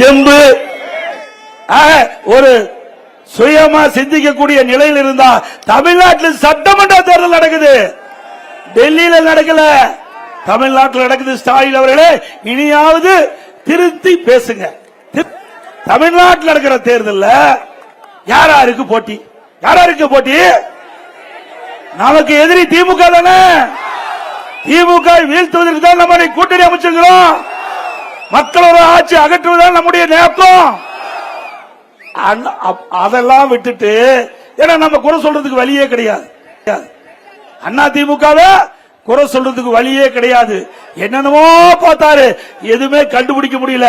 தெம்பு ஒரு சுயமா சிந்திக்கக்கூடிய நிலையில் இருந்தா தமிழ்நாட்டில் சட்டமன்ற தேர்தல் நடக்குது, டெல்லியில நடக்கல, தமிழ்நாட்டில் நடக்குது. ஸ்டாலின் அவர்களே இனியாவது திருத்தி பேசுங்க. தமிழ்நாட்டில் நடக்கிற தேர்தல் யாராருக்கு போட்டி? யாராருக்கு போட்டி? நமக்கு எதிரி திமுக தானே. திமுக வீழ்த்துவதற்கு தான் நம்ம கூட்டணி அமைச்சிருக்கிறோம். மக்களோட ஆட்சி அகற்றுவதுதான் நம்முடைய நோக்கம். அதெல்லாம் விட்டுட்டு ஏன்னா நம்ம குறை சொல்றதுக்கு வழியே கிடையாது. அண்ணா திமுகவை குறை சொல்றதுக்கு வழியே கிடையாது. என்னென்னமோ பார்த்தாரு, எதுவுமே கண்டுபிடிக்க முடியல.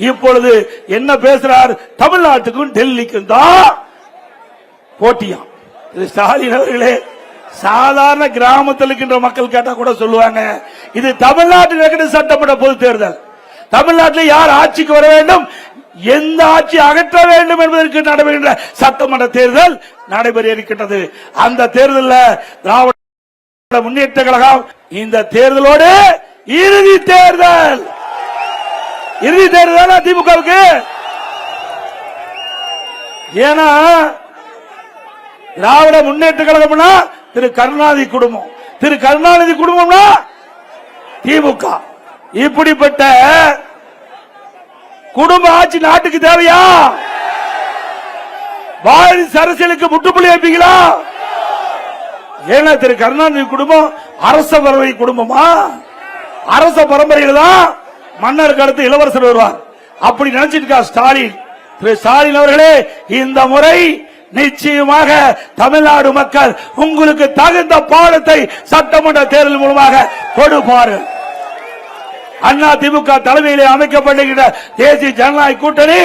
இப்பொழுது என்ன பேசுறார்? தமிழ்நாட்டுக்கும் டெல்லிக்கும் தான் போட்டியா? ஸ்டாலின் அவர்களே, சாதாரண கிராமத்தில் இருக்கின்ற மக்கள் கேட்டா கூட சொல்லுவாங்க, இது தமிழ்நாட்டில் சட்டமன்ற பொது தேர்தல். தமிழ்நாட்டில் யார் ஆட்சிக்கு வர வேண்டும், எந்த ஆட்சி அகற்ற வேண்டும் என்பதற்கு நடைபெறுகின்ற சட்டமன்ற தேர்தல் நடைபெற இருக்கின்றது. அந்த தேர்தலில் திராவிட முன்னேற்ற கழகம் இந்த தேர்தலோடு இறுதி தேர்தல் திமுகவுக்கு. ஏன்னா திராவிட முன்னேற்ற கழகம்னா திரு கருணாநிதி குடும்பம், திரு கருணாநிதி குடும்பம்னா திமுக. இப்படிப்பட்ட குடும்ப ஆட்சி நாட்டுக்கு தேவையா? வாரிசு அரசியலுக்கு முற்றுப்புள்ளி வைப்பீங்களா? ஏன்னா திரு கருணாநிதி குடும்பம் அரச பரம்பரை குடும்பமா? அரச பரம்பரையில் தான் மன்னருக்கு அடுத்து இளவரசர் வருவார். அப்படி நினைச்சிட்டு ஸ்டாலின். திரு ஸ்டாலின் அவர்களே, இந்த முறை நிச்சயமாக தமிழ்நாடு மக்கள் உங்களுக்கு தகுந்த பாடத்தை சட்டமன்ற தேர்தல் மூலமாக கொடுப்பார்கள். அண்ணா திமுக தலைமையிலே அமைக்கப்படுகின்ற தேசிய ஜனநாயக கூட்டணி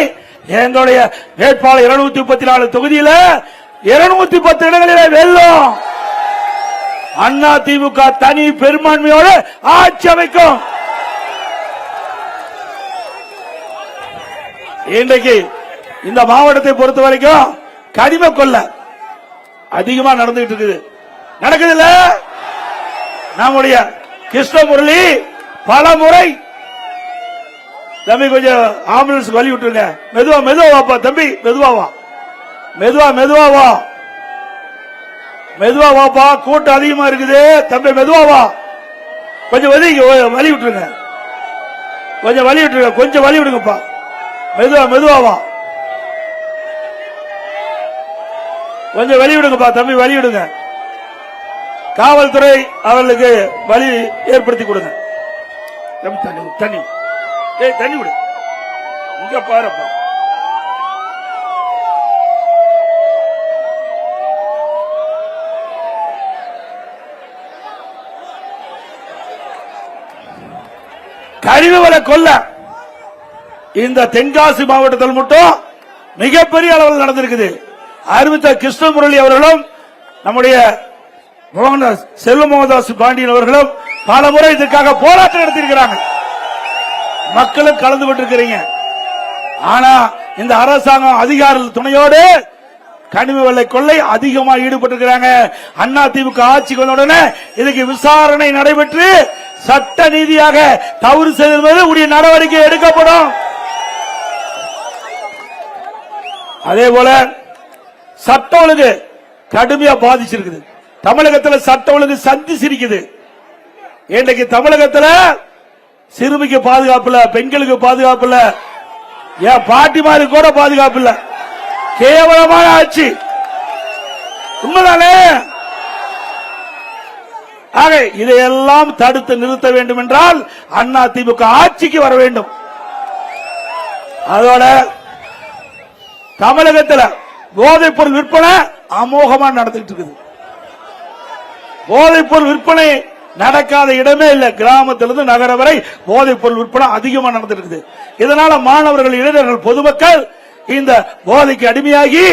எங்களுடைய வேட்பாளர் 234 தொகுதியில் 210 இடங்களிலே வெல்லும். அண்ணா திமுக தனி பெரும்பான்மையோடு ஆட்சி அமைக்கும். இன்றைக்கு இந்த மாவட்டத்தை பொறுத்த வரைக்கும் கனிம கொள்ள அதிகமா நடந்துட்டு இருக்குது. நடக்குது இல்ல? நம்முடைய கிருஷ்ணமுரளி பல முறை, தம்பி கொஞ்சம் ஆம்புலன்ஸ் வழி விட்டுருங்க, மெதுவா மெதுவா வாப்பா தம்பி, மெதுவா வா, மெதுவா மெதுவா வா, மெதுவா வாப்பா, கூட்டம் அதிகமா இருக்குது தம்பி, மெதுவா வா, கொஞ்சம் வழி விட்டுருங்க, கொஞ்சம் வழி விட்டுருங்க, கொஞ்சம் வழி விடுங்கப்பா, மெதுவா மெதுவா வா, கொஞ்சம் வழி விடுங்கப்பா தம்பி, வழி விடுங்க. காவல்துறை அவர்களுக்கு வழி ஏற்படுத்தி கொடுங்க. தண்ணி தண்ணி தண்ணி விடு, இங்க பாருப்பா. கழிவுகளை கொல்ல இந்த தென்காசி மாவட்டத்தில் மட்டும் மிகப்பெரிய அளவில் நடந்திருக்குது. அறிவித்த கிருஷ்ணமுரளி அவர்களும் நம்முடைய செல்வ மோகன்தாஸ் பாண்டியன் அவர்களும் பல முறை இதற்காக போராட்டம் நடத்தியிருக்கிறாங்க. மக்களும் கலந்து கொண்டிருக்கிறீங்க. ஆனா இந்த அரசாங்கம் அதிகார துணையோடு கனிம வெள்ளை கொள்ளை அதிகமாக ஈடுபட்டிருக்கிறாங்க. அண்ணா திமுக ஆட்சிக்கு வந்த உடனே இதுக்கு விசாரணை நடைபெற்று சட்ட நீதியாக தவறு செய்வது உரிய நடவடிக்கை எடுக்கப்படும். அதே போல சட்ட ஒழுங்கு கடுமையா பாதிச்சிருக்குது. தமிழகத்தில் சட்ட ஒழுங்கு சந்தி சிரிக்குது. இன்றைக்கு தமிழகத்தில் சிறுமிக்கு பாதுகாப்பு இல்ல, பெண்களுக்கு பாதுகாப்பு இல்ல, ஏன் பாட்டிமாருக்கு கூட பாதுகாப்பு இல்ல. கேவலமான ஆட்சி. உண்மைதானே? ஆக இதையெல்லாம் தடுத்து நிறுத்த வேண்டும் என்றால் அண்ணா திமுக ஆட்சிக்கு வர வேண்டும். அதோட தமிழகத்தில் போதைப் பொருள் விற்பனை அமோகமா நடந்துட்டு இருக்குது. போதைப் பொருள் விற்பனை நடக்காத இடமே இல்ல. கிராமத்திலிருந்து நகர வரை போதைப் பொருள் விற்பனை அதிகமா நடந்திருக்குது. இதனால மாணவர்கள், இளைஞர்கள், பொதுமக்கள் இந்த போதைக்கு அடிமையாகி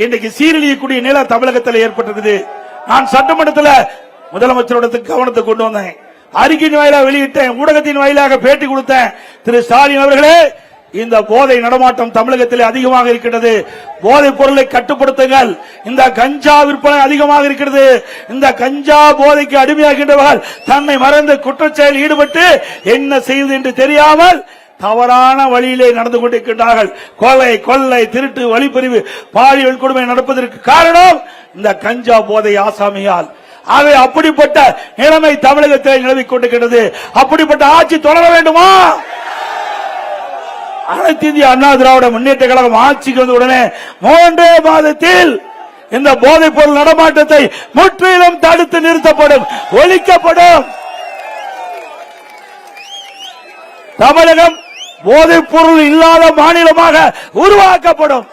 இன்றைக்கு சீரழியக்கூடிய நிலை தமிழகத்தில் ஏற்பட்டிருக்குது. நான் சட்டமன்றத்தில் முதலமைச்சரோட கவனத்தை கொண்டு வந்தேன், அறிக்கையின் வாயிலாக வெளியிட்டேன், ஊடகத்தின் வாயிலாக பேட்டி கொடுத்தேன். திரு ஸ்டாலின் அவர்களே, இந்த போதை நடமாட்டம் தமிழகத்தில் அதிகமாக இருக்கிறது. போதைப் பொருளை கட்டுப்படுத்துங்கள். இந்த கஞ்சா விற்பனை அதிகமாக இருக்கிறது. இந்த கஞ்சா போதைக்கு அடிமையாகின்றவர்கள் தன்னை மறந்து குற்றச்செயலில் ஈடுபட்டு என்ன செய்வது என்று தெரியாமல் தவறான வழியிலே நடந்து கொண்டிருக்கின்றார்கள். கொலை, கொள்ளை, திருட்டு, வழிப்பறிவு, பாலியல் கொடுமை நடப்பதற்கு காரணம் இந்த கஞ்சா போதை ஆசாமியால். ஆகவே அப்படிப்பட்ட நிலைமை தமிழகத்தில் நிலவிக் கொண்டிருக்கிறது. அப்படிப்பட்ட ஆட்சி தொடர வேண்டுமா? அனைத்து இந்திய அண்ணா திராவிட முன்னேற்ற கழகம் ஆட்சிக்கு வந்த உடனே 3 மாதத்தில் இந்த போதைப் பொருள் நடமாட்டத்தை முற்றிலும் தடுத்து நிறுத்தப்படும், ஒழிக்கப்படும். தமிழகம் போதைப் பொருள் இல்லாத மாநிலமாக உருவாக்கப்படும்.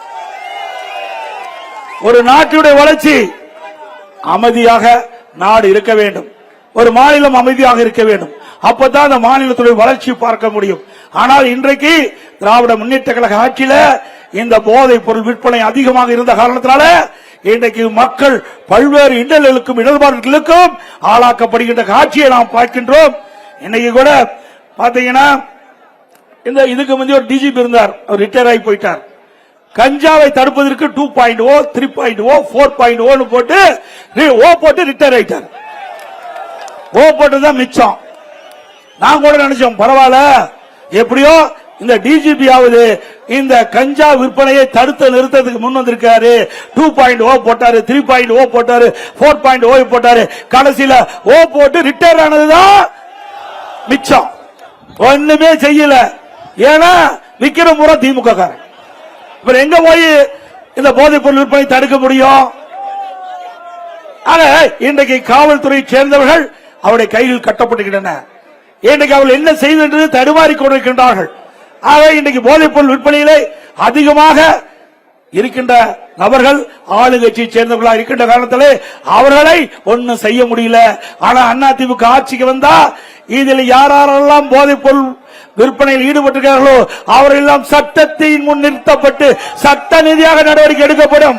ஒரு நாட்டுடைய வளர்ச்சி அமைதியாக நாடு இருக்க வேண்டும், ஒரு மாநிலம் அமைதியாக இருக்க வேண்டும். அப்பதான் அந்த மாநிலத்துடைய வளர்ச்சி பார்க்க முடியும். ஆனால் இன்றைக்கு திராவிட முன்னேற்ற கழக ஆட்சியில இந்த போதைப் பொருள் விற்பனை அதிகமாக இருந்த காரணத்தினால இன்றைக்கு மக்கள் பல்வேறு இன்னல்களுக்கும் இடர்பாடுகளுக்கும் ஆளாக்கப்படுகின்ற காட்சியை நாம் பார்க்கின்றோம். இன்னைக்கு கூட பாத்தீங்கன்னா இந்த இதுக்கு முந்தைய ஒரு டிஜிபி இருந்தார், அவர் ரிட்டையர் ஆகி போயிட்டார். கஞ்சாவை தடுப்பதற்கு 2.0, 3.0, 4.0 போட்டு ரிட்டையர் ஆயிட்டார். ஓ போட்டுதான் மிச்சம். நான் கூட நினைச்சோம் பரவாயில்ல, எப்படியோ இந்த டிஜிபி ஆவது இந்த கஞ்சா விற்பனையை தடுத்து நிறுத்தத்துக்கு முன் வந்திருக்காரு. 2.0 போட்டாரு, 3.0 போட்டாரு, 4.0 போட்டாரு. கடைசியில ஓ போட்டு ரிட்டையர் ஆனதுதான் மிச்சம். ஒண்ணுமே செய்யல. ஏன்னா விக்கிற முறை திமுக காரன். இவர் எங்க போய் இந்த போதைப் பொருள் விற்பனை தடுக்க முடியும்? ஆக இன்றைக்கு காவல்துறை சேர்ந்தவர்கள் அவருடைய கையில் கட்டப்பட்டுகின்றன. இன்றைக்கு அவர்கள் என்ன செய்வது தடுமாறி கொண்டிருக்கின்றார்கள். ஆக இன்றைக்கு போதைப் பொருள் விற்பனையிலே அதிகமாக இருக்கின்ற நபர்கள் ஆளுங்கட்சியை சேர்ந்தவர்களாக இருக்கின்ற காரணத்திலே அவர்களை ஒன்னும் செய்ய முடியல. ஆனா அதிமுக ஆட்சிக்கு வந்தா இதில் யாரெல்லாம் போதைப் பொருள் விற்பனையில் ஈடுபட்டிருக்கிறார்களோ அவரெல்லாம் சட்டத்தின் முன் நிறுத்தப்பட்டு சட்ட ரீதியாக நடவடிக்கை எடுக்கப்படும்.